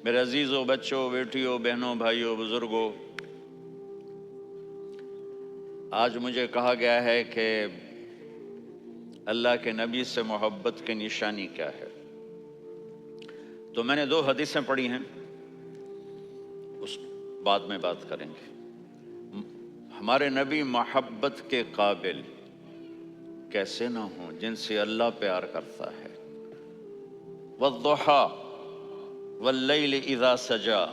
میرے عزیزوں، بچوں، بیٹیوں، بہنوں، بھائیوں، بزرگوں، آج مجھے کہا گیا ہے کہ اللہ کے نبی سے محبت کی نشانی کیا ہے، تو میں نے 2 حدیثیں پڑھی ہیں، اس بعد میں بات کریں گے۔ ہمارے نبی محبت کے قابل کیسے نہ ہوں جن سے اللہ پیار کرتا ہے۔ والضحیٰ واللیل اذا سجا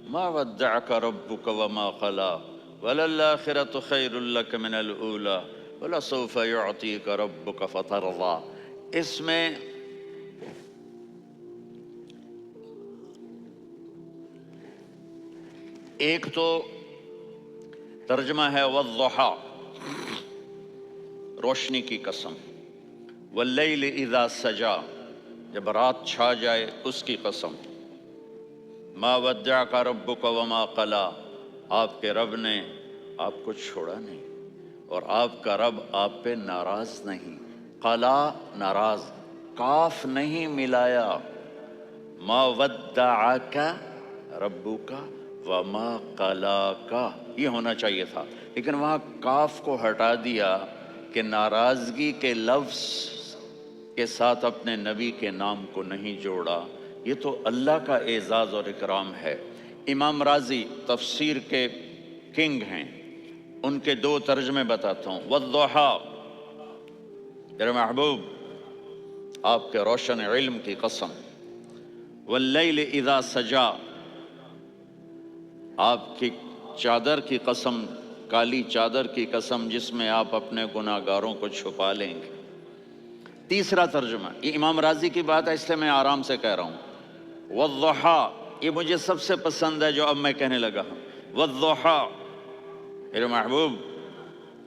ما ودعک ربک وما قلی وللآخرۃ خیر لک من الاولی ولسوف یعطیک ربک فترضی۔ اس میں ایک تو ترجمہ ہے والضحیٰ، روشنی کی قسم، واللیل اذا سجا، جب رات چھا جائے اس کی قسم، ما ودعک ربک وما قلی، آپ کے رب نے آپ کو چھوڑا نہیں اور آپ کا رب آپ پہ ناراض نہیں۔ قلا ناراض، کاف نہیں ملایا، ما ودعک ربک وما قلاک یہ ہونا چاہیے تھا، لیکن وہاں کاف کو ہٹا دیا کہ ناراضگی کے لفظ کے ساتھ اپنے نبی کے نام کو نہیں جوڑا۔ یہ تو اللہ کا اعزاز اور اکرام ہے۔ امام رازی تفسیر کے کنگ ہیں، ان کے 2 ترجمے بتاتا ہوں۔ والضحیٰ، میرے محبوب آپ کے روشن علم کی قسم، واللیل اذا سجا، آپ کی چادر کی قسم، کالی چادر کی قسم جس میں آپ اپنے گناہ گاروں کو چھپا لیں گے۔ تیسرا ترجمہ، یہ امام راضی کی بات ہے اس لیے میں آرام سے کہہ رہا ہوں۔ والضحیٰ، یہ مجھے سب سے پسند ہے جو اب میں کہنے لگا ہوں۔ والضحیٰ، میرے محبوب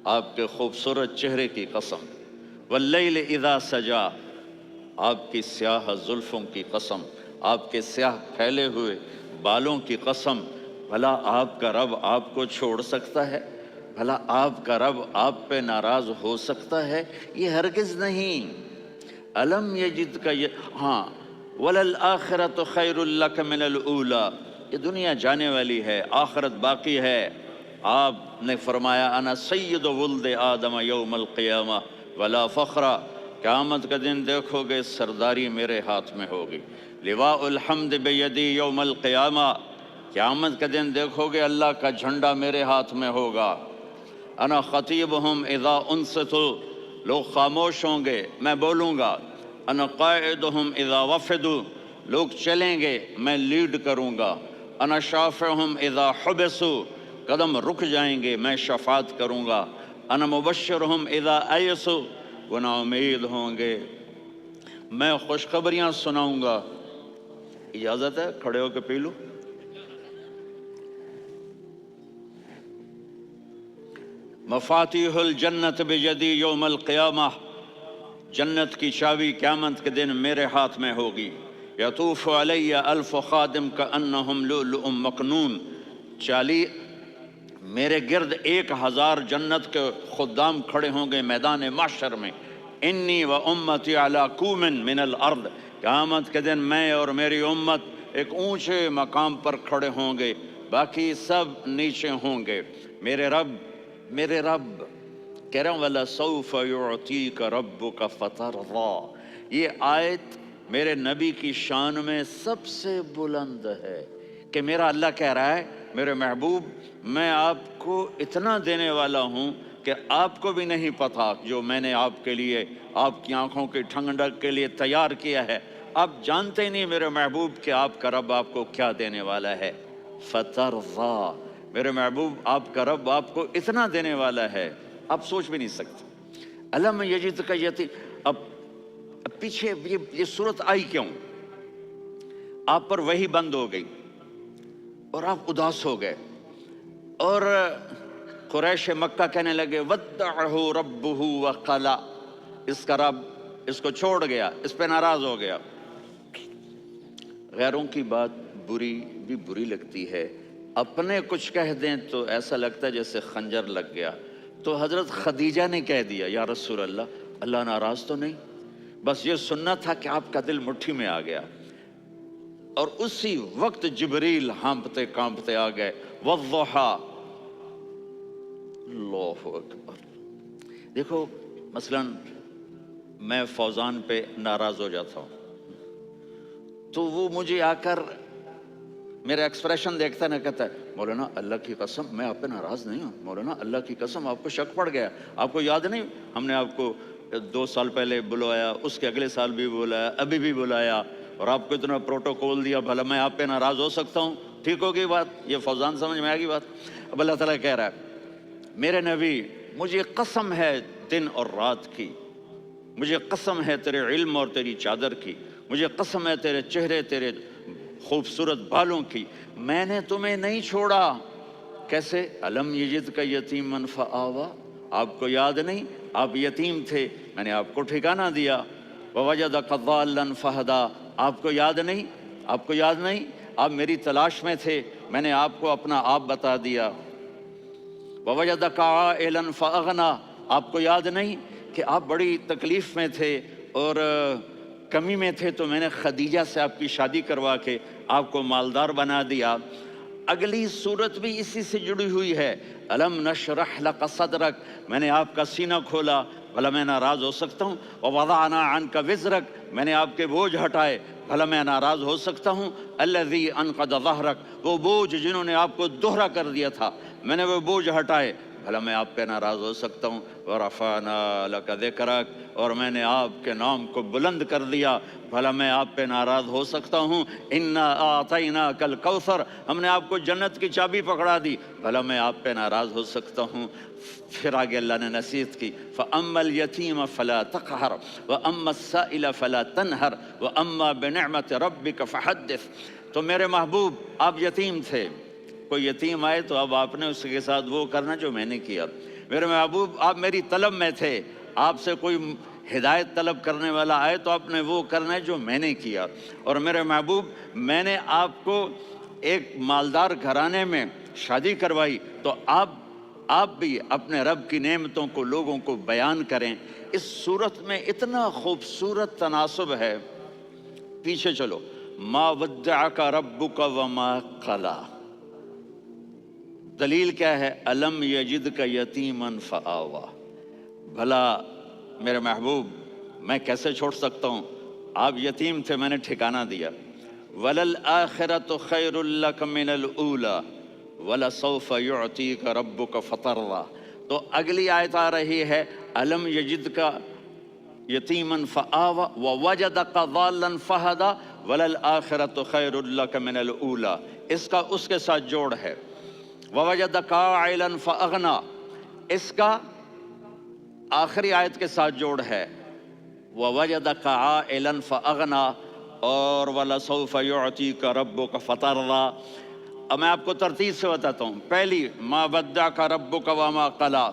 آپ کے خوبصورت چہرے کی قسم، واللیل اذا سجا، آپ کی سیاہ زلفوں کی قسم، آپ کے سیاہ پھیلے ہوئے بالوں کی قسم، بھلا آپ کا رب آپ کو چھوڑ سکتا ہے؟ بھلا آپ کا رب آپ پہ ناراض ہو سکتا ہے؟ یہ ہرگز نہیں۔ الم یجد کا ہاں، وللآخرۃ خیر لک من الاولی، یہ دنیا جانے والی ہے، آخرت باقی ہے۔ آپ نے فرمایا انا سید ولد آدم یوم القیامہ ولا فخر، قیامت کا دن دیکھو گے سرداری میرے ہاتھ میں ہوگی۔ لواء الحمد بیدی یوم القیامہ، قیامت کا دن دیکھو گے اللہ کا جھنڈا میرے ہاتھ میں ہوگا۔ انا خطیبہم اذا انصتوا، لوگ خاموش ہوں گے میں بولوں گا۔ انا قائدہم اذا وفدوا، لوگ چلیں گے میں لیڈ کروں گا۔ انا شافعہم اذا حبسوا، قدم رک جائیں گے میں شفاعت کروں گا۔ انا مبشرہم اذا ایسوا، وہ نا امید ہوں گے میں خوشخبریاں سناؤں گا۔ اجازت ہے کھڑے ہو کے پی لوں؟ مفاتیح الجنت بیدی یوم القیامہ، جنت کی چابی قیامت کے دن میرے ہاتھ میں ہوگی۔ یطوف علی الف خادم کانہم لؤلؤ مکنون، میرے گرد 1000 جنت کے خدام کھڑے ہوں گے میدان محشر میں۔ انی و امتی علی کوم من الارض، قیامت کے دن میں اور میری امت ایک اونچے مقام پر کھڑے ہوں گے، باقی سب نیچے ہوں گے۔ میرے رب کہہ رہا ہوں وَلَسَوْفَ يُعْطِيكَ رَبُّكَ فَتَرْضَىٰ، یہ آیت میرے نبی کی شان میں سب سے بلند ہے کہ میرا اللہ کہہ رہا ہے میرے محبوب میں آپ کو اتنا دینے والا ہوں کہ آپ کو بھی نہیں پتا جو میں نے آپ کے لیے، آپ کی آنکھوں کی ٹھنڈک کے لیے تیار کیا ہے۔ آپ جانتے نہیں میرے محبوب کہ آپ کا رب آپ کو کیا دینے والا ہے۔ فَتَرْضَىٰ، میرے محبوب آپ کا رب آپ کو اتنا دینے والا ہے آپ سوچ بھی نہیں سکتے۔ الم یجد کا اب پیچھے یہ صورت آئی کیوں؟ آپ پر وحی بند ہو گئی اور آپ اداس ہو گئے، اور قریش مکہ کہنے لگے ودعہ ربہ وقلا، اس کا رب اس کو چھوڑ گیا، اس پہ ناراض ہو گیا۔ غیروں کی بات بری لگتی ہے، اپنے کچھ کہہ دیں تو ایسا لگتا ہے جیسے خنجر لگ گیا۔ تو حضرت خدیجہ نے کہہ دیا یا رسول اللہ ناراض تو نہیں؟ بس یہ سننا تھا کہ آپ کا دل مٹھی میں آ گیا۔ اور اسی وقت جبریل ہانپتے کانپتے آ گئے، والضحیٰ، اللہ اکبر۔ دیکھو مثلا میں فوزان پہ ناراض ہو جاتا ہوں تو وہ مجھے آ کر میرا ایکسپریشن دیکھتا ہے نا، کہتا ہے مولانا اللہ کی قسم میں آپ پہ ناراض نہیں ہوں، مولانا اللہ کی قسم آپ کو شک پڑ گیا، آپ کو یاد نہیں ہم نے آپ کو 2 سال پہلے بلایا، اس کے اگلے سال بھی بلایا، ابھی بھی بلایا، اور آپ کو اتنا پروٹوکول دیا، بھلا میں آپ پہ ناراض ہو سکتا ہوں؟ ٹھیک ہوگی بات؟ یہ فوزان سمجھ میں آ گئی بات؟ اب اللہ تعالیٰ کہہ رہا ہے میرے نبی مجھے قسم ہے دن اور رات کی، مجھے قسم ہے تیرے علم اور تیری چادر کی، مجھے قسم ہے تیرے چہرے، تیرے خوبصورت بالوں کی، میں نے تمہیں نہیں چھوڑا۔ کیسے؟ الم یجد کا یتیمن فآوا، آپ کو یاد نہیں آپ یتیم تھے، میں نے آپ کو ٹھکانہ دیا۔ ووجدک ضالا فہدا، آپ کو یاد نہیں، آپ کو یاد نہیں آپ میری تلاش میں تھے، میں نے آپ کو اپنا آپ بتا دیا۔ ووجدک عائلا فاغنا، آپ کو یاد نہیں کہ آپ بڑی تکلیف میں تھے اور کمی میں تھے، تو میں نے خدیجہ سے آپ کی شادی کروا کے آپ کو مالدار بنا دیا۔ اگلی صورت بھی اسی سے جڑی ہوئی ہے، الم نشرح لک صدرک، میں نے آپ کا سینہ کھولا، بھلا میں ناراض ہو سکتا ہوں؟ ووضعنا عنک وزرک، میں نے آپ کے بوجھ ہٹائے، بھلا میں ناراض ہو سکتا ہوں؟ الذی انقض ظہرک، وہ بوجھ جنہوں نے آپ کو دوہرا کر دیا تھا، میں نے وہ بوجھ ہٹائے، بھلا میں آپ پہ ناراض ہو سکتا ہوں؟ ورفعنا لک ذکرک، اور میں نے آپ کے نام کو بلند کر دیا، بھلا میں آپ پہ ناراض ہو سکتا ہوں؟ انا اعطیناک الکوثر، ہم نے آپ کو جنت کی چابی پکڑا دی، بھلا میں آپ پہ ناراض ہو سکتا ہوں؟ پھر آگے اللہ نے نصیحت کی، فَأَمَّا الْيَتِيمَ فَلَا تَقْهَرْ وَأَمَّا السَّائِلَ فَلَا تَنْهَرْ وَأَمَّا بِنِعْمَةِ رَبِّكَ فَحَدِّثْ۔ تو میرے محبوب آپ یتیم تھے، کوئی یتیم آئے تو اب آپ نے اس کے ساتھ وہ کرنا جو میں نے کیا۔ میرے محبوب آپ میری طلب میں تھے، آپ سے کوئی ہدایت طلب کرنے والا آئے تو آپ نے وہ کرنا ہے جو میں نے کیا۔ اور میرے محبوب میں نے آپ کو ایک مالدار گھرانے میں شادی کروائی، تو آپ بھی اپنے رب کی نعمتوں کو لوگوں کو بیان کریں۔ اس صورت میں اتنا خوبصورت تناسب ہے، پیچھے چلو، ما ودعک ربک وما قلی، دلیل کیا ہے؟ الم یجدک یتیما فآوا، بھلا میرے محبوب میں کیسے چھوڑ سکتا ہوں؟ آپ یتیم تھے، میں نے ٹھکانہ دیا۔ وَلَلْآخِرَةُ خَيْرٌ لَكَ مِنَ الْأُولَى وَلَسَوْفَ يُعْطِيكَ رَبُّكَ فَتَرْضَىٰ۔ تو اگلی آیت آ رہی ہے، الم یجدک یتیما فآوا ووجدک ضالا فہدا وَلَلْآخِرَةُ خَيْرٌ لَكَ مِنَ الْأُولَى، اس کا اس کے ساتھ جوڑ ہے۔ ووجدک عائلا فاغنا، اس کا آخری آیت کے ساتھ جوڑ ہے، ووجدک عائلا فاغنا، اور وَلَسَوْفَ يُعْطِيكَ رَبُّكَ فَتَرْضَىٰ۔ اب میں آپ کو ترتیب سے بتاتا ہوں۔ پہلی ما ودعک ربک وما قلی،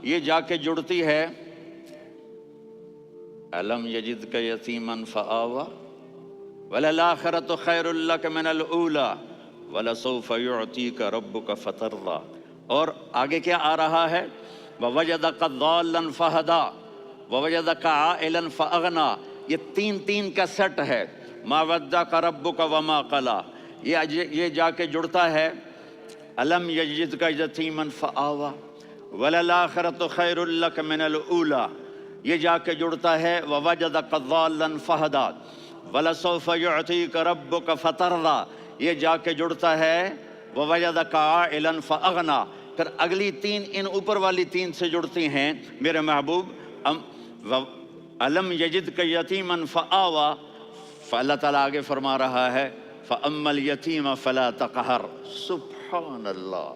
یہ جا کے جڑتی ہے الم یجدک یتیما فآوا وَلَلْآخِرَةُ خَيْرٌ لَكَ مِنَ الْأُولَىٰ وَلَسَوْفَ يُعْطِيكَ رَبُّكَ فَتَرْضَىٰ۔ اور آگے کیا آ رہا ہے؟ وَوَجَدَكَ ضَالًّا فَهَدَىٰ وَوَجَدَكَ عَائِلًا فَأَغْنَىٰ، یہ تین کا سیٹ ہے، ما ودعک ربک وما قلی، یہ جا کے جڑتا ہے الم یجدک یتیما فآوا وَلَلْآخِرَةُ خَيْرٌ لَكَ مِنَ الْأُولَىٰ، یہ جا کے جڑتا ہے وَوَجَدَكَ ضَالًّا فَهَدَىٰ وَلَسَوْفَ يُعْطِيكَ رَبُّكَ فَتَرْضَىٰ، یہ جا کے جڑتا ہے وَوَجَدَكَ عَائِلًا فَأَغْنَىٰ۔ پھر اگلی تین ان اوپر والی تین سے جڑتی ہیں میرے محبوب، الم یجدک یتیما فآوا، فاللہ تعالیٰ آگے فرما رہا ہے فَأَمَّا الْيَتِيمَ فَلَا تَقْهَرْ۔ سبحان اللہ،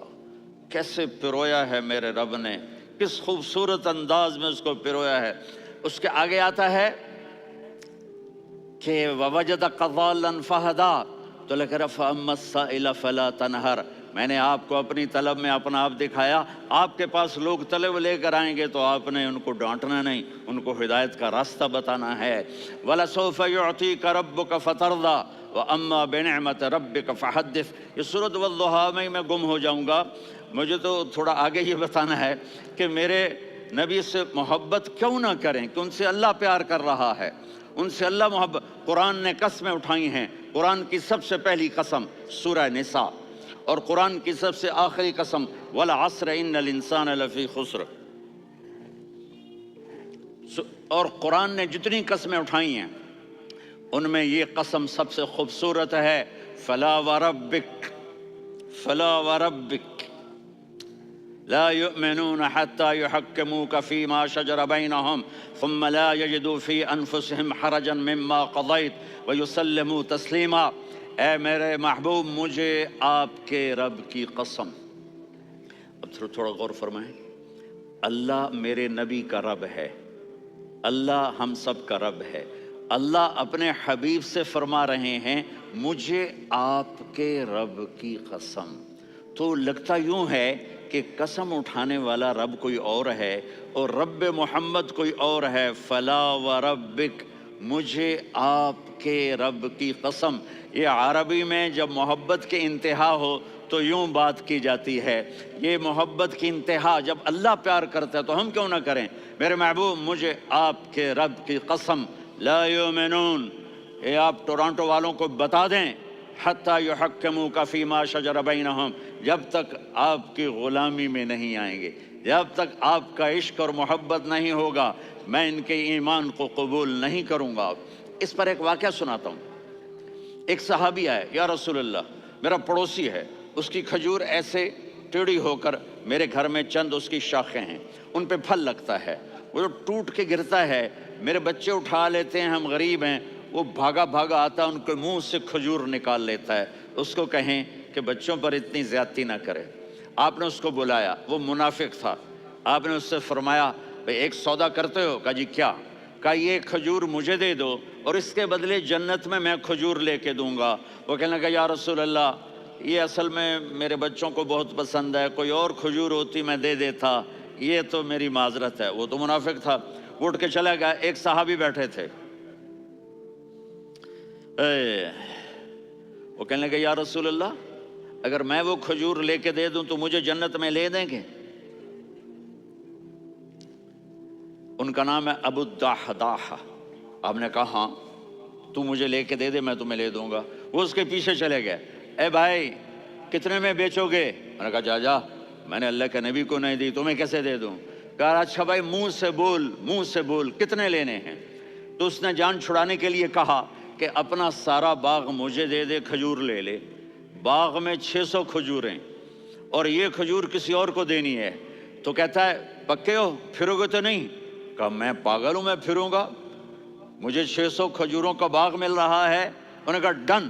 کیسے پرویا ہے میرے رب نے، کس خوبصورت انداز میں اس کو پرویا ہے۔ اس کے آگے آتا ہے کہ وَوَجَدَكَ ضَالًّا فَهَدَىٰ، تو لکھ رہا فَأَمَّا السَّائِلَ فَلَا تَنْهَرْ، میں نے آپ کو اپنی طلب میں اپنا آپ دکھایا، آپ کے پاس لوگ طلب لے کر آئیں گے تو آپ نے ان کو ڈانٹنا نہیں، ان کو ہدایت کا راستہ بتانا ہے۔ وَلَسَوْفَ يُعْطِيكَ رَبُّكَ فَتَرْضَىٰ وَأَمَّا بِنِعْمَةِ رَبِّكَ فَحَدِّثْ۔ یہ سورۃ والضحیٰ میں گم ہو جاؤں گا، مجھے تو تھوڑا آگے یہ بتانا ہے کہ میرے نبی سے محبت کیوں نہ کریں، کہ ان سے اللہ پیار کر رہا ہے۔ ان سے اللہ محبت. قرآن نے قسمیں اٹھائی ہیں. قرآن کی سب سے پہلی قسم سورہ نساء، اور قرآن کی سب سے آخری قسم والعصر ان الانسان لفی خسر. اور قرآن نے جتنی قسمیں اٹھائی ہیں ان میں یہ قسم سب سے خوبصورت ہے. فلا وربک، فلا وربک لا يؤمنون حتى يحكموك فيما شجر بينهم ثم لا يجدوا في انفسهم حرجا مما قضيت ويسلموا تسلیما. اے میرے محبوب، مجھے آپ کے رب کی قسم. اب تھوڑا غور فرمائیں. اللہ میرے نبی کا رب ہے، اللہ ہم سب کا رب ہے. اللہ اپنے حبیب سے فرما رہے ہیں مجھے آپ کے رب کی قسم. تو لگتا یوں ہے کہ قسم اٹھانے والا رب کوئی اور ہے اور رب محمد کوئی اور ہے. فلا وربک، مجھے آپ کے رب کی قسم. یہ عربی میں جب محبت کے انتہا ہو تو یوں بات کی جاتی ہے. یہ محبت کی انتہا جب اللہ پیار کرتا ہے تو ہم کیوں نہ کریں. میرے محبوب، مجھے آپ کے رب کی قسم. لا یؤمنون، یہ آپ ٹورانٹو والوں کو بتا دیں، حتی یحکموک فیما شجر بینہم، جب تک آپ کی غلامی میں نہیں آئیں گے، جب تک آپ کا عشق اور محبت نہیں ہوگا، میں ان کے ایمان کو قبول نہیں کروں گا. اس پر ایک واقعہ سناتا ہوں. ایک صحابی آئے، یا رسول اللہ، میرا پڑوسی ہے، اس کی کھجور ایسے ٹیڑھی ہو کر میرے گھر میں چند اس کی شاخیں ہیں، ان پہ پھل لگتا ہے، وہ جو ٹوٹ کے گرتا ہے، میرے بچے اٹھا لیتے ہیں، ہم غریب ہیں، وہ بھاگا بھاگا آتا ہے، ان کے منہ سے کھجور نکال لیتا ہے. اس کو کہیں کہ بچوں پر اتنی زیادتی نہ کرے. آپ نے اس کو بلایا، وہ منافق تھا. آپ نے اس سے فرمایا بھئی ایک سودا کرتے ہو؟ کہا جی کیا؟ کہا یہ کھجور مجھے دے دو اور اس کے بدلے جنت میں کھجور لے کے دوں گا. وہ کہنے لگا یا رسول اللہ، یہ اصل میں میرے بچوں کو بہت پسند ہے، کوئی اور کھجور ہوتی میں دے دیتا، یہ تو میری معذرت ہے. وہ تو منافق تھا، وہ اٹھ کے چلا گیا. ایک صحابی بیٹھے تھے، وہ کہنے لگے یا رسول اللہ، اگر میں وہ کھجور لے کے دے دوں تو مجھے جنت میں لے دیں گے؟ ان کا نام ہے ابو الدحداح. آپ نے کہا ہاں، تو مجھے لے کے دے دے، میں تمہیں لے دوں گا. وہ اس کے پیچھے چلے گئے. اے بھائی کتنے میں بیچو گے؟ میں نے کہا جا جا، میں نے اللہ کے نبی کو نہیں دی، تمہیں کیسے دے دوں؟ کہا اچھا بھائی منہ سے بول، منہ سے بول، کتنے لینے ہیں؟ تو اس نے جان چھڑانے کے لیے کہا کہ اپنا سارا باغ مجھے دے دے، کھجور لے لے. باغ میں 600 کھجوریں اور یہ کھجور کسی اور کو دینی ہے. تو کہتا ہے پکے ہو، پھرو گے تو نہیں؟ کہا میں پاگل ہوں، میں پھروں گا؟ مجھے 600 کھجوروں کا باغ مل رہا ہے. انہوں نے کہا ڈن،